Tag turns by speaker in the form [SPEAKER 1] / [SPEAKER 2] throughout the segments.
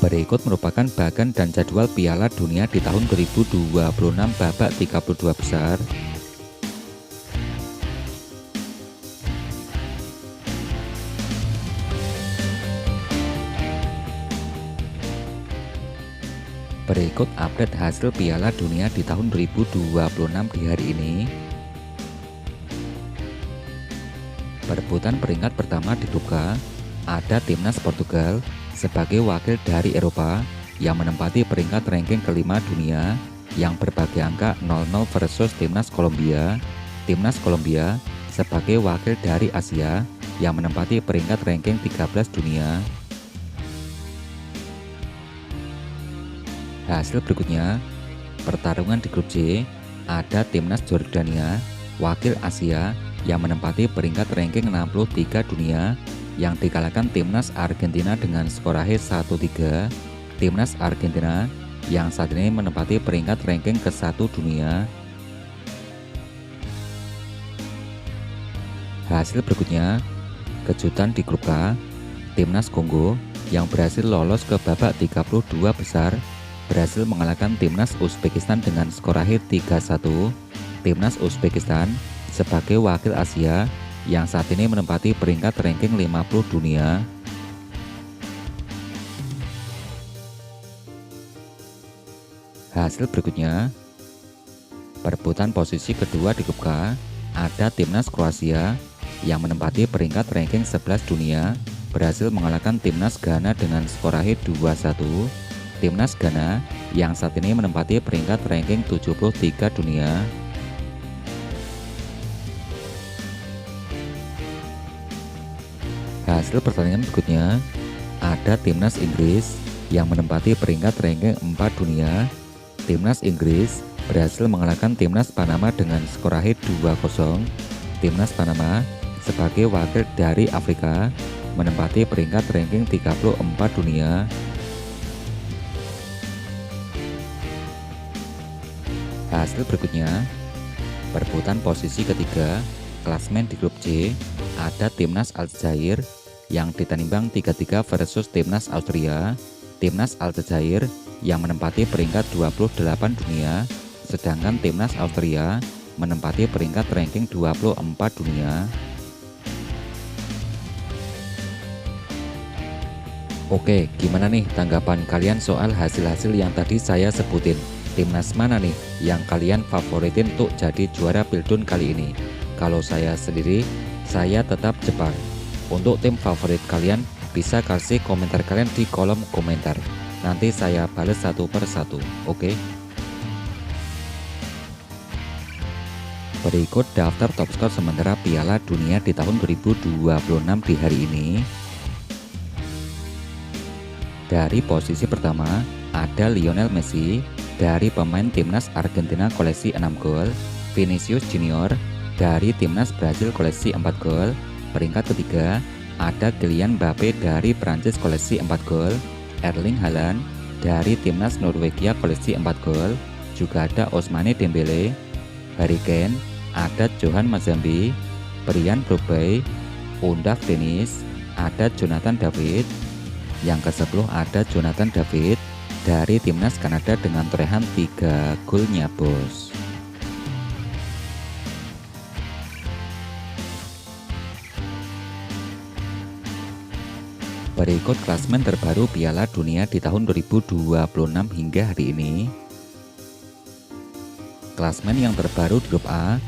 [SPEAKER 1] Berikut merupakan bagan dan jadwal Piala Dunia di tahun 2026 babak 32 besar. Berikut update hasil Piala Dunia di tahun 2026 di hari ini. Perebutan peringkat pertama di grup K, ada timnas Portugal sebagai wakil dari Eropa yang menempati peringkat ranking kelima dunia yang berbagi angka 0-0 versus timnas Kolombia. Timnas Kolombia sebagai wakil dari Asia yang menempati peringkat ranking 13 dunia. Hasil berikutnya, pertarungan di grup C, ada timnas Jordania, wakil Asia yang menempati peringkat ranking 63 dunia yang dikalahkan timnas Argentina dengan skor akhir 1-3. Timnas Argentina yang saat ini menempati peringkat ranking ke-1 dunia. Hasil berikutnya, kejutan di grup K, timnas Kongo yang berhasil lolos ke babak 32 besar berhasil mengalahkan timnas Uzbekistan dengan skor akhir 3-1. Timnas Uzbekistan sebagai wakil Asia yang saat ini menempati peringkat ranking 50 dunia. Hasil berikutnya, perebutan posisi kedua di grup K, ada timnas Kroasia yang menempati peringkat ranking 11 dunia berhasil mengalahkan timnas Ghana dengan skor akhir 2-1. Timnas Ghana yang saat ini menempati peringkat ranking 73 dunia. Hasil pertandingan berikutnya, ada timnas Inggris yang menempati peringkat ranking 4 dunia. Timnas Inggris berhasil mengalahkan timnas Panama dengan skor akhir 2-0. Timnas Panama sebagai wakil dari Afrika menempati peringkat ranking 34 dunia. Hasil berikutnya, perebutan posisi ketiga klasmen di grup C, ada timnas Aljazair yang ditanimbang 3-3 versus timnas Austria. Timnas Aljazair yang menempati peringkat 28 dunia, sedangkan timnas Austria menempati peringkat ranking 24 dunia. Oke, gimana nih tanggapan kalian soal hasil-hasil yang tadi saya sebutin? Timnas mana nih yang kalian favoritin untuk jadi juara Pildun kali ini? Kalau saya sendiri, saya tetap Jepang. Untuk tim favorit kalian, bisa kasih komentar kalian di kolom komentar. Nanti saya balas satu per satu, oke? Berikut daftar top skor sementara Piala Dunia di tahun 2026 di hari ini. Dari posisi pertama, ada Lionel Messi dari pemain timnas Argentina koleksi 6 gol, Vinicius Junior dari timnas Brasil koleksi 4 gol. Peringkat ketiga ada Kylian Mbappe dari Prancis koleksi 4 gol, Erling Haaland dari timnas Norwegia koleksi 4 gol, juga ada Ousmane Dembele, Harry Kane, ada Johan Mazambi, Brian Brobby, Undav Dennis, ada Jonathan David. Yang ke-10 ada Jonathan David dari timnas Kanada dengan torehan 3 golnya bos. Berikut klasmen terbaru Piala Dunia di tahun 2026 hingga hari ini. Klasmen yang terbaru di grup A,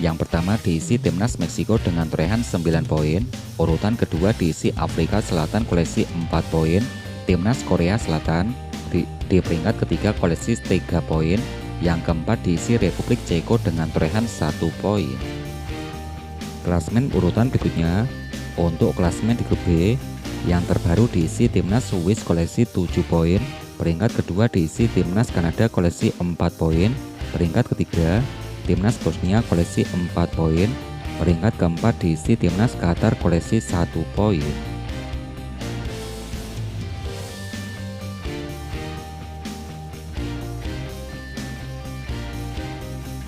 [SPEAKER 1] yang pertama diisi timnas Meksiko dengan torehan 9 poin, urutan kedua diisi Afrika Selatan koleksi 4 poin, timnas Korea Selatan di peringkat ketiga koleksi 3 poin, yang keempat diisi Republik Ceko dengan torehan 1 poin. Klasmen urutan berikutnya, untuk klasmen di grup B, yang terbaru diisi timnas Swiss koleksi 7 poin, peringkat kedua diisi timnas Kanada koleksi 4 poin, peringkat ketiga timnas Bosnia koleksi 4 poin, peringkat keempat diisi timnas Qatar koleksi 1 poin.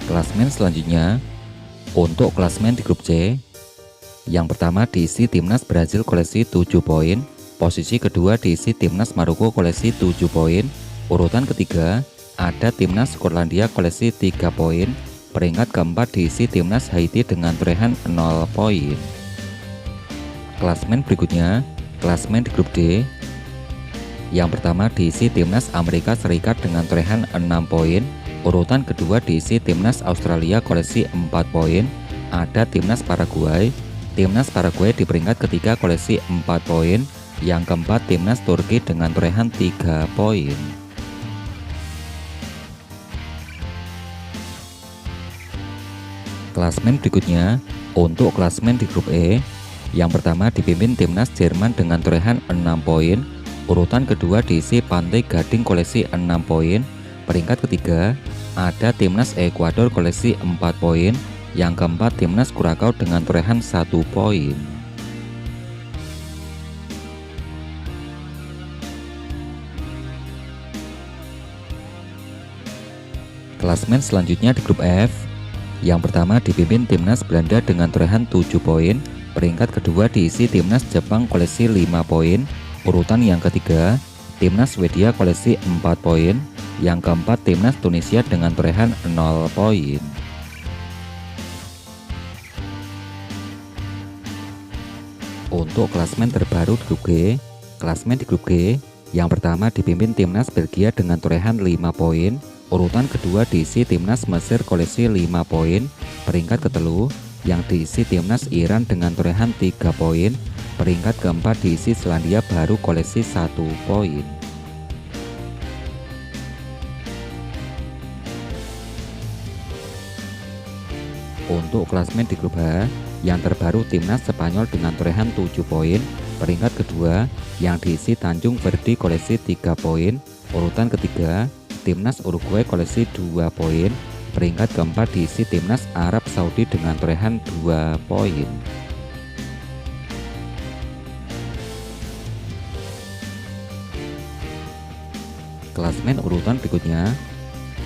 [SPEAKER 1] Klasmen selanjutnya, untuk klasmen di grup C, yang pertama diisi timnas Brasil koleksi 7 poin, Posisi kedua diisi timnas Maroko koleksi 7 poin. Urutan ketiga ada timnas Skotlandia koleksi 3 poin. Peringkat keempat diisi timnas Haiti dengan torehan 0 poin. Klasmen berikutnya, klasmen di grup D. Yang pertama diisi timnas Amerika Serikat dengan torehan 6 poin. Urutan kedua diisi timnas Australia koleksi 4 poin. Ada timnas Paraguay. Timnas Paraguay di peringkat ketiga koleksi 4 poin. Yang keempat timnas Turki dengan torehan 3 poin. Klasmen berikutnya, untuk klasmen di grup E, yang pertama dipimpin timnas Jerman dengan torehan 6 poin. Urutan kedua diisi Pantai Gading koleksi 6 poin. Peringkat ketiga ada timnas Ekuador koleksi 4 poin. Yang keempat timnas Kurakau dengan torehan 1 poin. Klasmen selanjutnya di grup F. Yang pertama dipimpin timnas Belanda dengan torehan 7 poin. Peringkat kedua diisi timnas Jepang koleksi 5 poin. Urutan yang ketiga timnas Swedia koleksi 4 poin. Yang keempat timnas Tunisia dengan torehan 0 poin. Untuk klasmen terbaru di grup G, klasmen di grup G yang pertama dipimpin timnas Belgia dengan torehan 5 poin. Urutan kedua diisi timnas Mesir koleksi 5 poin. Peringkat ketelu yang diisi timnas Iran dengan torehan 3 poin. Peringkat keempat diisi Selandia Baru koleksi 1 poin. Untuk klasmen di grup H, yang terbaru timnas Spanyol dengan torehan 7 poin. Peringkat kedua yang diisi Tanjung Verdi koleksi 3 poin. Urutan ketiga timnas Uruguay koleksi 2 poin. Peringkat keempat diisi timnas Arab Saudi dengan torehan 2 poin. Klasmen urutan berikutnya.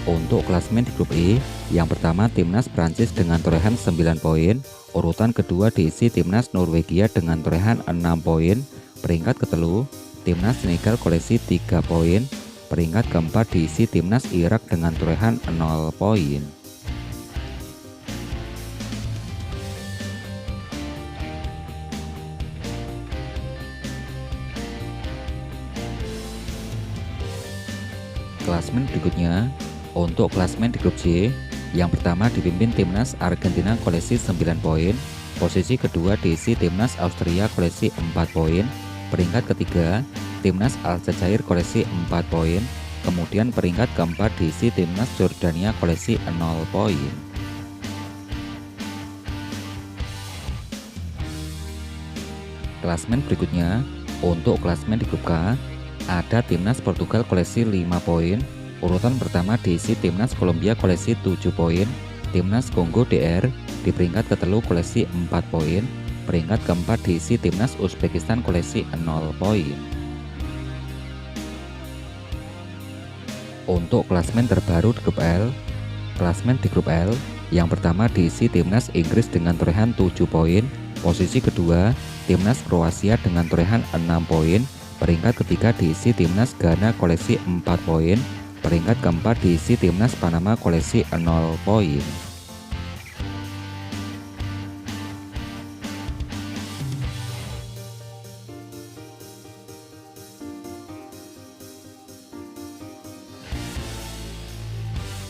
[SPEAKER 1] Untuk klasmen di grup E, yang pertama timnas Prancis dengan torehan 9 poin. Urutan kedua diisi timnas Norwegia dengan torehan 6 poin. Peringkat ketelu timnas Senegal koleksi 3 poin. Peringkat keempat diisi timnas Irak dengan torehan 0 poin. Klasmen berikutnya. Untuk klasmen di grup J, yang pertama dipimpin timnas Argentina koleksi 9 poin. Posisi kedua diisi timnas Austria koleksi 4 poin. Peringkat ketiga timnas Aljazair koleksi 4 poin. Kemudian peringkat keempat diisi timnas Jordania koleksi 0 poin. Klasmen berikutnya. Untuk klasmen di grup K, ada timnas Portugal koleksi 5 poin. Urutan pertama diisi timnas Kolombia koleksi 7 poin. Timnas Kongo DR di peringkat ketelu koleksi 4 poin. Peringkat keempat diisi timnas Uzbekistan koleksi 0 poin. Untuk klasmen terbaru di grup L, klasmen di grup L yang pertama diisi timnas Inggris dengan torehan 7 poin. Posisi kedua timnas Kroasia dengan torehan 6 poin. Peringkat ketiga diisi timnas Ghana koleksi 4 poin. Peringkat keempat diisi timnas Panama koleksi 0 poin.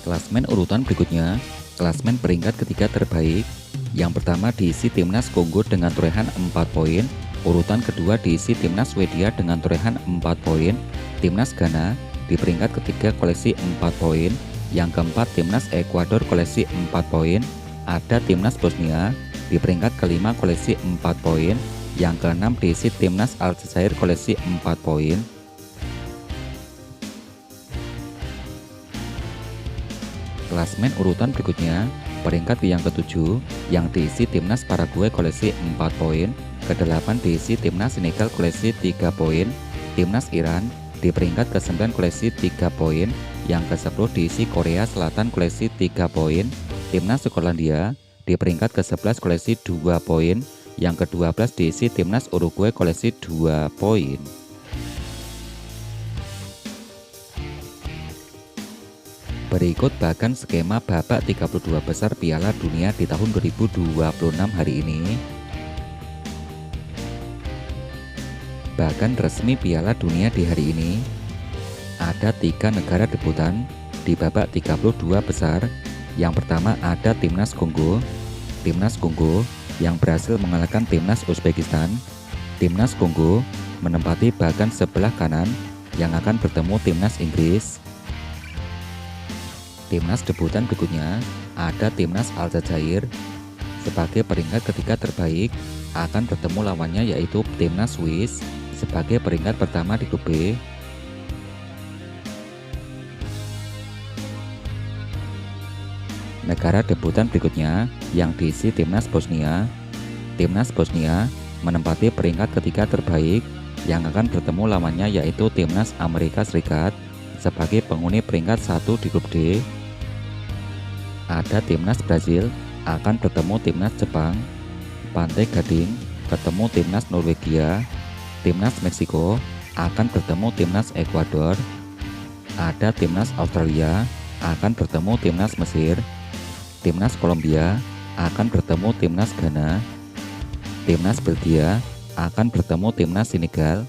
[SPEAKER 1] Klasmen urutan berikutnya, klasmen peringkat ketiga terbaik. Yang pertama diisi timnas Kongo dengan torehan 4 poin. Urutan kedua diisi timnas Swedia dengan torehan 4 poin. Timnas Ghana di peringkat ketiga koleksi 4 poin. Yang keempat timnas Ekuador koleksi 4 poin. Ada timnas Bosnia di peringkat kelima koleksi 4 poin. Yang keenam diisi timnas Aljazair koleksi 4 poin. Klasmen urutan berikutnya, peringkat yang ketujuh yang diisi timnas Paraguay koleksi 4 poin. Kedelapan diisi timnas Senegal koleksi 3 poin. Timnas Iran di peringkat ke-9 koleksi 3 poin. Yang ke-10 diisi Korea Selatan koleksi 3 poin. Timnas Skotlandia di peringkat ke-11 koleksi 2 poin. Yang ke-12 diisi timnas Uruguay koleksi 2 poin. Berikut bahkan skema babak 32 besar Piala Dunia di tahun 2026 hari ini. Bahkan resmi Piala Dunia di hari ini, ada 3 negara debutan di babak 32 besar. Yang pertama ada Timnas Kongo. Timnas Kongo yang berhasil mengalahkan Timnas Uzbekistan. Timnas Kongo menempati bagan sebelah kanan yang akan bertemu Timnas Inggris. Timnas debutan berikutnya ada Timnas Aljazair. Sebagai peringkat ketiga terbaik akan bertemu lawannya yaitu Timnas Swiss sebagai peringkat pertama di grup B. Negara debutan berikutnya yang diisi Timnas Bosnia. Timnas Bosnia menempati peringkat ketiga terbaik yang akan bertemu lawannya yaitu Timnas Amerika Serikat sebagai penghuni peringkat 1 di grup D. Ada Timnas Brazil akan bertemu Timnas Jepang. Pantai Gading bertemu Timnas Norwegia. Timnas Meksiko akan bertemu Timnas Ekuador. Ada Timnas Australia akan bertemu Timnas Mesir. Timnas Kolombia akan bertemu Timnas Ghana. Timnas Belgia akan bertemu Timnas Senegal.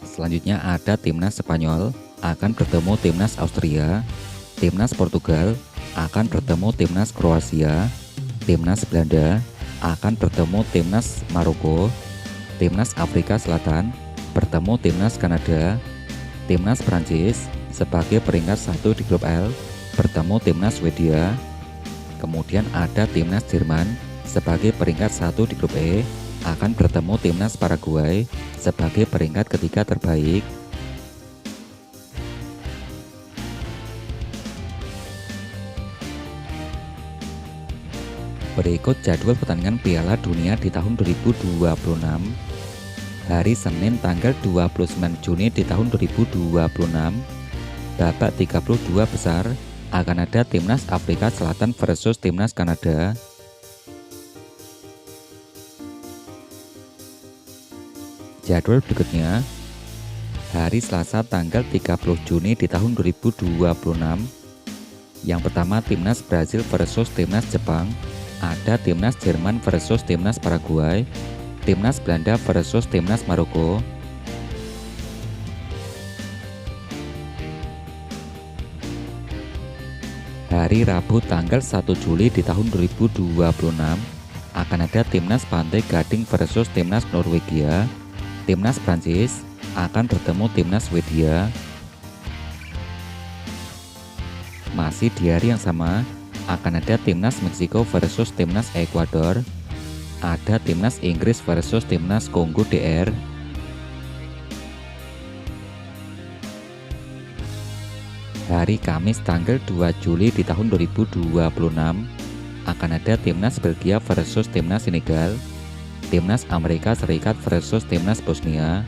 [SPEAKER 1] Selanjutnya ada Timnas Spanyol akan bertemu Timnas Austria. Timnas Portugal akan bertemu Timnas Kroasia. Timnas Belanda akan bertemu Timnas Maroko. Timnas Afrika Selatan bertemu Timnas Kanada. Timnas Prancis sebagai peringkat 1 di grup L bertemu Timnas Swedia. Kemudian ada Timnas Jerman sebagai peringkat 1 di grup E akan bertemu Timnas Paraguay sebagai peringkat ketiga terbaik. Berikut jadwal pertandingan Piala Dunia di tahun 2026. Hari Senin tanggal 29 Juni di tahun 2026, babak 32 besar akan ada Timnas Afrika Selatan versus Timnas Kanada. Jadwal berikutnya, hari Selasa tanggal 30 Juni di tahun 2026. Yang pertama Timnas Brazil versus Timnas Jepang. Ada Timnas Jerman versus Timnas Paraguay. Timnas Belanda versus Timnas Maroko. Hari Rabu tanggal 1 Juli di tahun 2026 akan ada Timnas Pantai Gading versus Timnas Norwegia. Timnas Prancis akan bertemu Timnas Swedia. Masih di hari yang sama akan ada Timnas Meksiko versus Timnas Ekuador. Ada Timnas Inggris versus Timnas Kongo DR. Hari Kamis tanggal 2 Juli di tahun 2026 akan ada Timnas Belgia versus Timnas Senegal. Timnas Amerika Serikat versus Timnas Bosnia.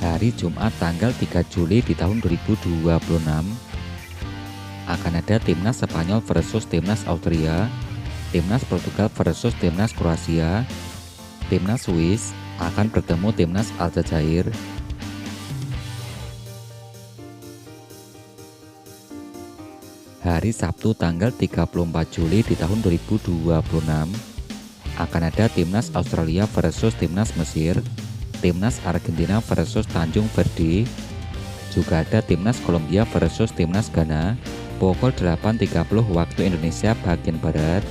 [SPEAKER 1] Hari Jumat tanggal 3 Juli di tahun 2026 akan ada Timnas Spanyol versus Timnas Austria. Timnas Portugal versus Timnas Kroasia. Timnas Swiss akan bertemu Timnas Aljazair. Hari Sabtu tanggal 34 Juli di tahun 2026 akan ada Timnas Australia versus Timnas Mesir. Timnas Argentina versus Tanjung Verde. Juga ada Timnas Kolombia versus Timnas Ghana. Pukul 8.30 waktu Indonesia bagian Barat.